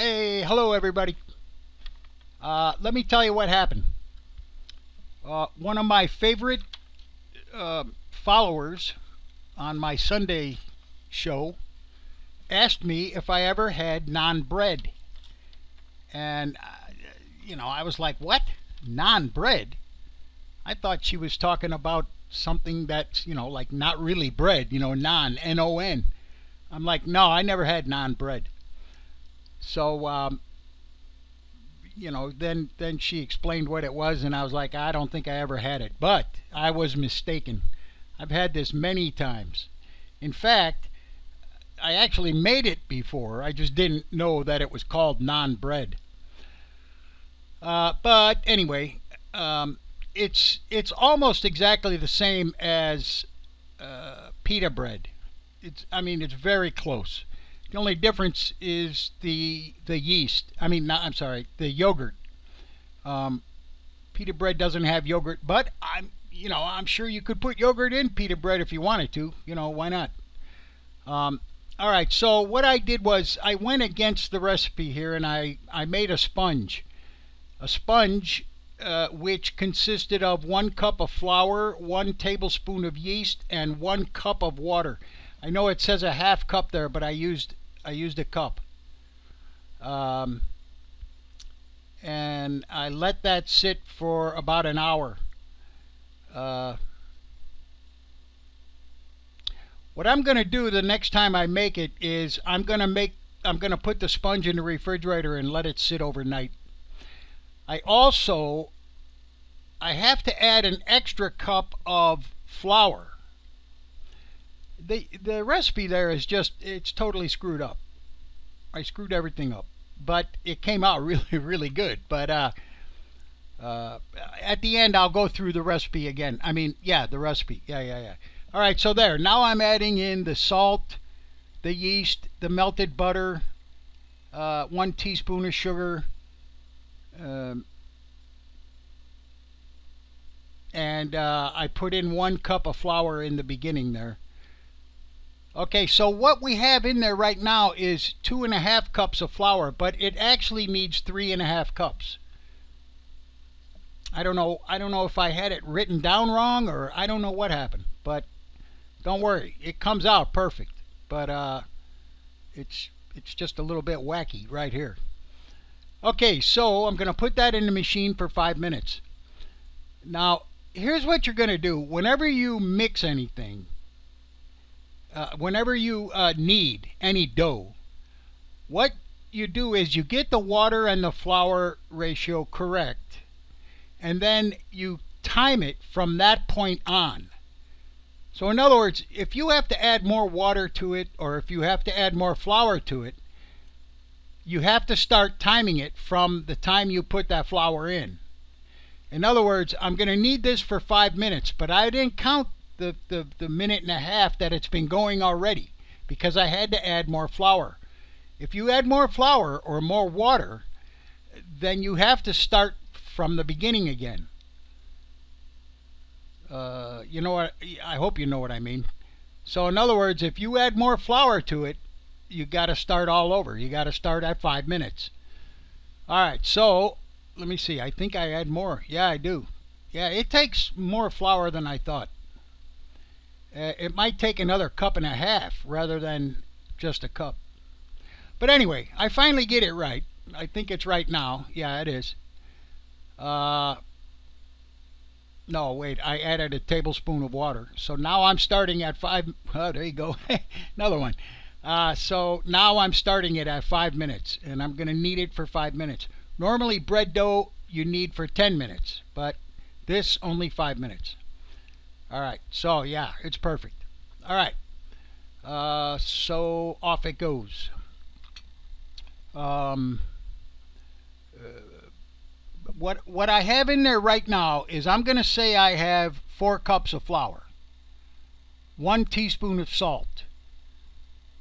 Hey, hello everybody. Let me tell you what happened. One of my favorite followers on my Sunday show asked me if I ever had naan bread. And, I was like, what? Naan bread? I thought she was talking about something that's, like not really bread, naan, N-O-N. I'm like, no, I never had naan bread. So, then she explained what it was, and I was like, I don't think I ever had it. But I was mistaken. I've had this many times. In fact, I actually made it before. I just didn't know that it was called naan bread. But anyway, it's almost exactly the same as pita bread. It's very close. The only difference is the yeast. The yogurt. Pita bread doesn't have yogurt, but I'm sure you could put yogurt in pita bread if you wanted to. Why not? All right. So what I did was I went against the recipe here, and I made a sponge. A sponge which consisted of 1 cup of flour, 1 tablespoon of yeast, and 1 cup of water. I know it says a half cup there, but I used a cup. And I let that sit for about an hour. What I'm going to do the next time I make it is I'm going to put the sponge in the refrigerator and let it sit overnight. I have to add an extra cup of flour. The recipe there is it's totally screwed up. I screwed everything up, but it came out really, really good. But at the end, I'll go through the recipe again. The recipe. Yeah. All right, so there. Now I'm adding in the salt, the yeast, the melted butter, 1 teaspoon of sugar, and I put in 1 cup of flour in the beginning there. Okay, so what we have in there right now is 2.5 cups of flour, but it actually needs 3.5 cups. I don't know if I had it written down wrong, or I don't know what happened, but don't worry, it comes out perfect. But it's just a little bit wacky right here. Okay, so I'm going to put that in the machine for 5 minutes. Now, here's what you're going to do. Whenever you mix anything, whenever you knead any dough, what you do is you get the water and the flour ratio correct, and then you time it from that point on. So in other words, if you have to add more water to it, or if you have to add more flour to it, you have to start timing it from the time you put that flour in. In other words, I'm going to knead this for 5 minutes, but I didn't count the minute and a half that it's been going already, because I had to add more flour. If you add more flour or more water, then you have to start from the beginning again. You know what? I hope you know what I mean. So in other words, if you add more flour to it, you got to start all over. You got to start at 5 minutes. All right, so let me see. I think I add more. Yeah, I do. Yeah, it takes more flour than I thought. It might take another 1.5 cups rather than just a cup. But anyway, I finally get it right. I think it's right now. Yeah, it is. No, wait. I added a tablespoon of water. So now I'm starting at 5. Oh, there you go. Another one. So now I'm starting it at 5 minutes, and I'm going to knead it for 5 minutes. Normally, bread dough you knead for 10 minutes, but this only 5 minutes. All right, so yeah, it's perfect. All right, so off it goes. What I have in there right now is I'm going to say I have 4 cups of flour, 1 teaspoon of salt,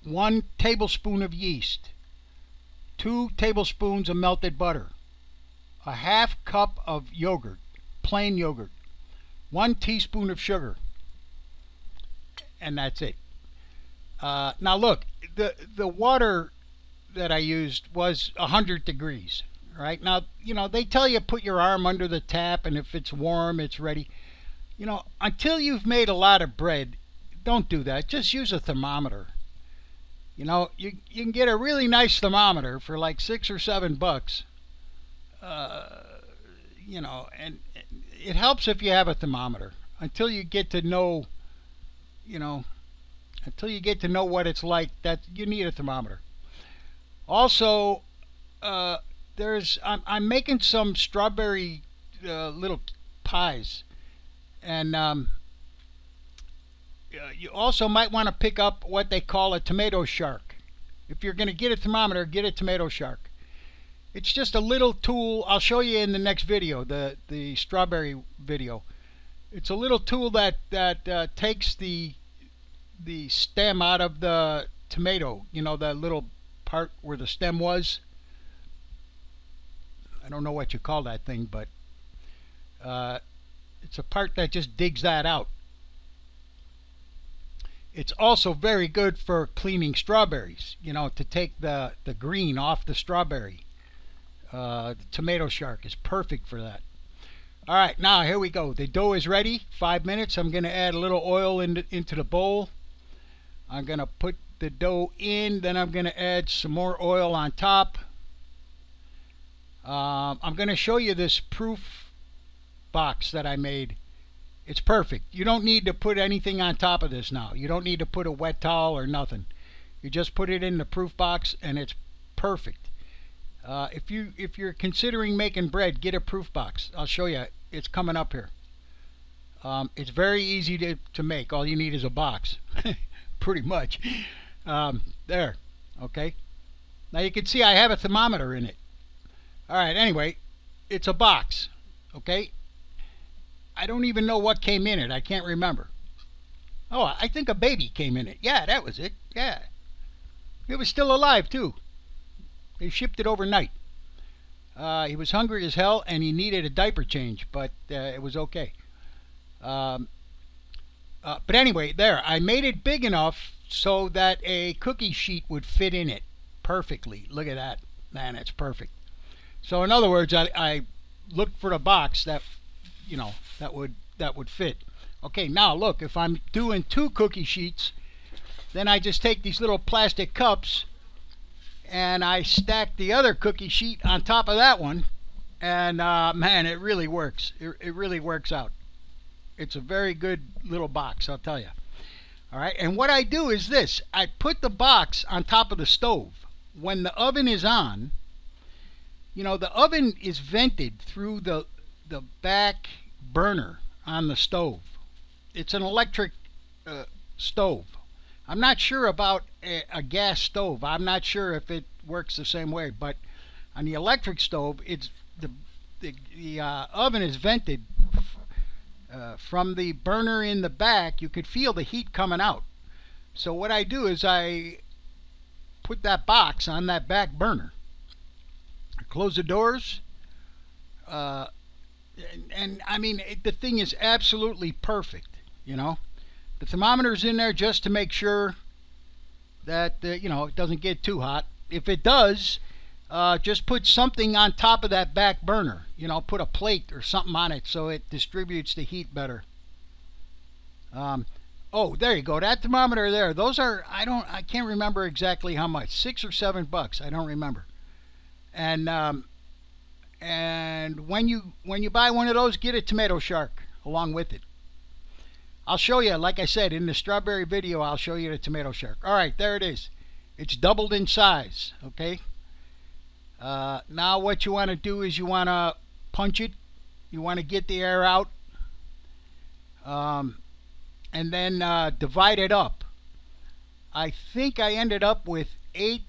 1 tablespoon of yeast, 2 tablespoons of melted butter, a half cup of yogurt, plain yogurt, 1 teaspoon of sugar, and that's it. Now look, the water that I used was 100 degrees. Right now, they tell you put your arm under the tap, and if it's warm, it's ready. Until you've made a lot of bread, don't do that. Just use a thermometer. You can get a really nice thermometer for like $6 or $7. And it helps if you have a thermometer. Until you get to know, what it's like, that you need a thermometer. Also, I'm making some strawberry little pies, and you also might want to pick up what they call a tomato shark. If you're going to get a thermometer, get a tomato shark. It's just a little tool. I'll show you in the next video, the strawberry video. It's a little tool that takes the stem out of the tomato. That little part where the stem was. I don't know what you call that thing, but it's a part that just digs that out. It's also very good for cleaning strawberries, to take the green off the strawberry. The tomato shark is perfect for that. All right, now here we go. The dough is ready. 5 minutes. I'm going to add a little oil into the bowl. I'm going to put the dough in, then I'm going to add some more oil on top. I'm going to show you this proof box that I made. It's perfect. You don't need to put anything on top of this now. You don't need to put a wet towel or nothing. You just put it in the proof box and it's perfect. If you're considering making bread, get a proof box. I'll show you. It's coming up here. It's very easy to make. All you need is a box. Pretty much. There. Okay. Now you can see I have a thermometer in it. Alright, anyway, it's a box. Okay. I don't even know what came in it. I can't remember. Oh, I think a baby came in it. Yeah, that was it. Yeah. It was still alive, too. They shipped it overnight. He was hungry as hell, and he needed a diaper change, but it was okay. But anyway, there. I made it big enough so that a cookie sheet would fit in it perfectly. Look at that. Man, it's perfect. So in other words, I looked for a box that, that would fit. Okay, now look, if I'm doing 2 cookie sheets, then I just take these little plastic cups and I stack the other cookie sheet on top of that one, and man, it really works. It really works out. It's a very good little box, I'll tell you. All right, and what I do is this. I put the box on top of the stove. When the oven is on, the oven is vented through the back burner on the stove. It's an electric stove. I'm not sure about a gas stove. I'm not sure if it works the same way, but on the electric stove, it's the oven is vented from the burner in the back. You could feel the heat coming out. So what I do is I put that box on that back burner. I close the doors. And I mean, the thing is absolutely perfect, The thermometer's in there just to make sure that, it doesn't get too hot. If it does, just put something on top of that back burner. Put a plate or something on it so it distributes the heat better. Oh, there you go. That thermometer there. Those are, I can't remember exactly how much. $6 or $7. I don't remember. And when you buy one of those, get a tomato shark along with it. I'll show you, like I said, in the strawberry video, I'll show you the tomato shark. All right, there it is. It's doubled in size, okay? Now what you want to do is you want to punch it. You want to get the air out. And then divide it up. I think I ended up with eight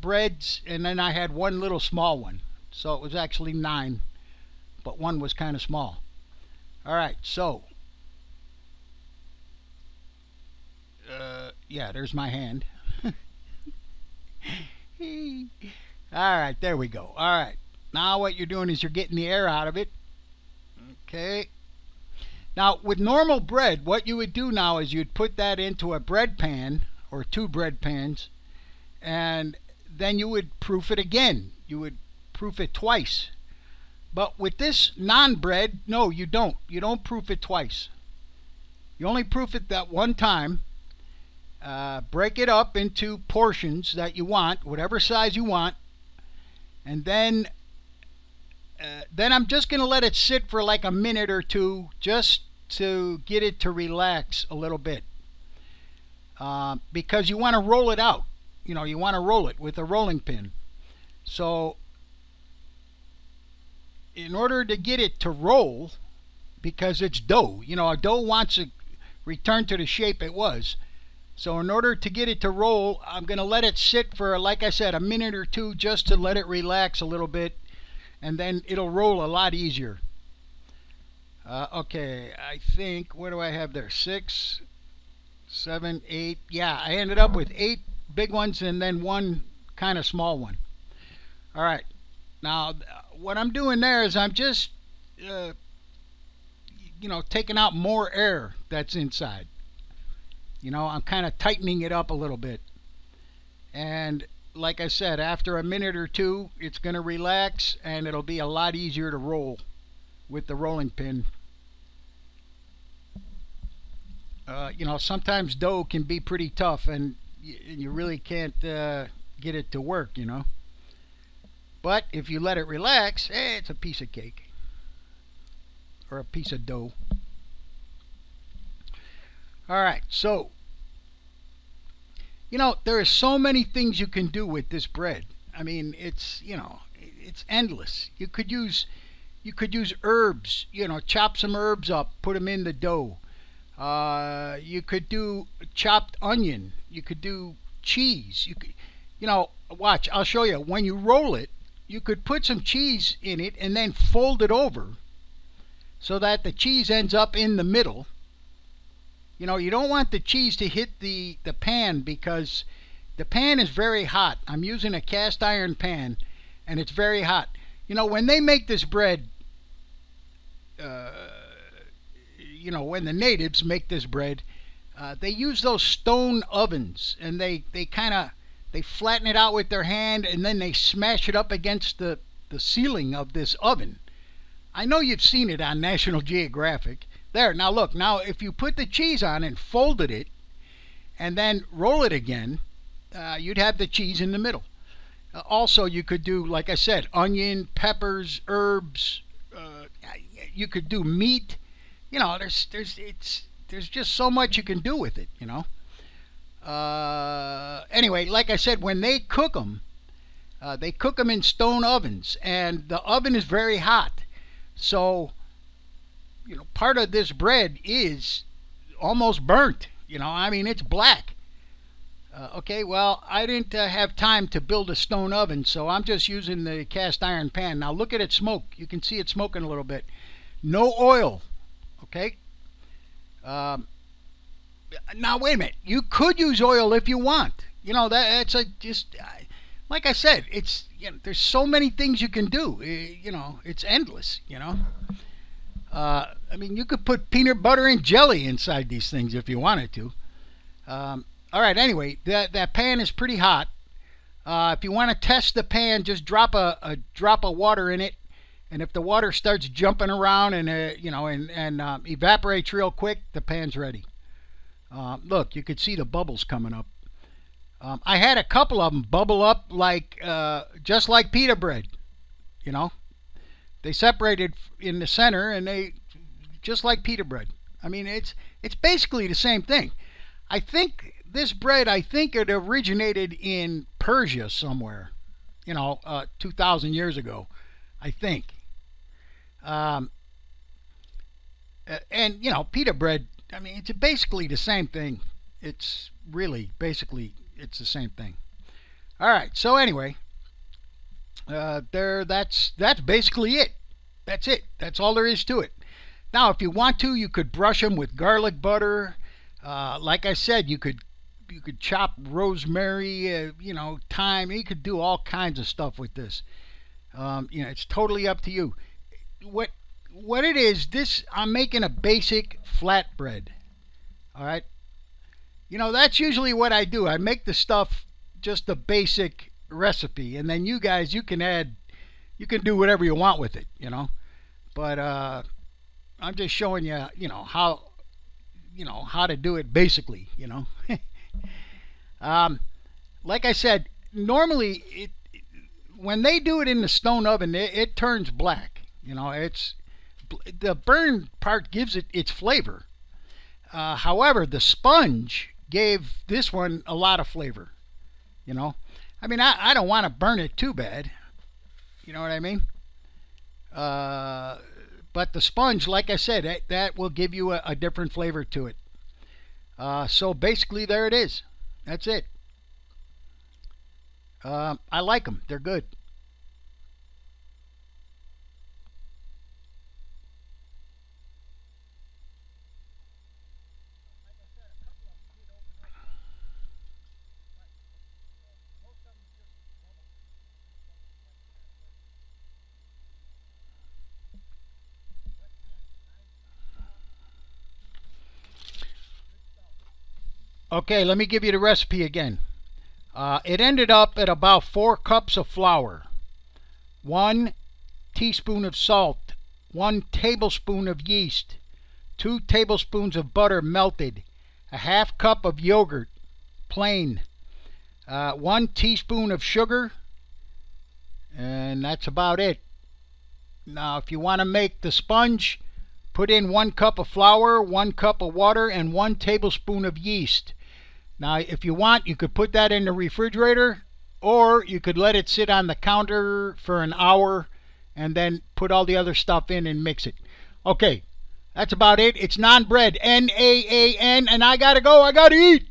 breads, and then I had one little small one. So it was actually 9, but one was kind of small. All right, so yeah, there's my hand. All right, there we go. All right, now what you're doing is you're getting the air out of it. Okay. Now with normal bread, what you would do now is you'd put that into a bread pan or 2 bread pans, and then you would proof it again. You would proof it twice. But with this naan bread, no, you don't. You don't proof it twice. You only proof it that one time. Break it up into portions that you want, whatever size you want, and then I'm just going to let it sit for like a minute or two just to get it to relax a little bit, because you want to roll it out. You know, you want to roll it with a rolling pin. So in order to get it to roll, because it's dough, you know, a dough wants to return to the shape it was. So in order to get it to roll, I'm going to let it sit for, like I said, a minute or two just to let it relax a little bit, and then it'll roll a lot easier. Okay, I think, what do I have there? 6, 7, 8. Yeah, I ended up with 8 big ones and then one kind of small one. All right, now what I'm doing there is I'm just, you know, taking out more air that's inside. You know, I'm kind of tightening it up a little bit. And like I said, after a minute or two, it's going to relax and it'll be a lot easier to roll with the rolling pin. You know, sometimes dough can be pretty tough and you really can't get it to work, you know. But if you let it relax, it's a piece of cake or a piece of dough. Alright, so, you know, there are so many things you can do with this bread. I mean, it's, you know, it's endless. You could use herbs, you know, chop some herbs up, put them in the dough. You could do chopped onion. You could do cheese. You could, you know, watch, I'll show you. When you roll it, you could put some cheese in it and then fold it over so that the cheese ends up in the middle. You know, you don't want the cheese to hit the pan because the pan is very hot. I'm using a cast iron pan and it's very hot. You know, when they make this bread, you know, when the natives make this bread, they use those stone ovens and they flatten it out with their hand and then they smash it up against the ceiling of this oven. I know you've seen it on National Geographic. There, now look, now if you put the cheese on and folded it and then roll it again, you'd have the cheese in the middle. Also, you could do, like I said, onion, peppers, herbs. You could do meat. You know, there's just so much you can do with it, you know. Anyway, like I said, when they cook them in stone ovens, and the oven is very hot. So, you know, part of this bread is almost burnt. You know, I mean, it's black. Okay, well, I didn't have time to build a stone oven, so I'm just using the cast iron pan. Now look at it smoke. You can see it smoking a little bit. No oil. Okay. Now wait a minute. You could use oil if you want. You know, that's just like I said. It's, you know, there's so many things you can do. You know, it's endless. You know. I mean, you could put peanut butter and jelly inside these things if you wanted to. All right, anyway, that pan is pretty hot. If you want to test the pan, just drop a drop of water in it, and if the water starts jumping around and you know, and evaporates real quick, the pan's ready. Look, you could see the bubbles coming up. I had a couple of them bubble up like just like pita bread, you know. They separated in the center, and they just like pita bread. I mean, it's basically the same thing. I think this bread, it originated in Persia somewhere, you know, 2,000 years ago, I think. And you know, pita bread, I mean, it's basically the same thing. It's really basically it's the same thing. All right, so anyway. That's basically it. That's it. That's all there is to it. Now, if you want to, you could brush them with garlic butter. Like I said, you could chop rosemary, you know, thyme. You could do all kinds of stuff with this. You know, it's totally up to you. What it is, this, I'm making a basic flatbread. All right. You know, that's usually what I do. I make the stuff just the basic recipe, and then you guys, you can do whatever you want with it, you know. But I'm just showing you, how to do it basically, you know. Like I said, normally when they do it in the stone oven, it turns black. You know, it's the burn part gives it its flavor. However, the sponge gave this one a lot of flavor. You know, I mean, I don't want to burn it too bad. You know what I mean? But the sponge, like I said, that will give you a different flavor to it. So basically, there it is. That's it. I like them. They're good. Okay, let me give you the recipe again. It ended up at about 4 cups of flour, 1 teaspoon of salt, 1 tablespoon of yeast, 2 tablespoons of butter melted, a half cup of yogurt, plain, 1 teaspoon of sugar, and that's about it. Now, if you want to make the sponge, put in 1 cup of flour, 1 cup of water, and 1 tablespoon of yeast. Now, if you want, you could put that in the refrigerator, or you could let it sit on the counter for an hour and then put all the other stuff in and mix it. Okay, that's about it. It's Naan Bread, Naan, and I gotta go. I gotta eat.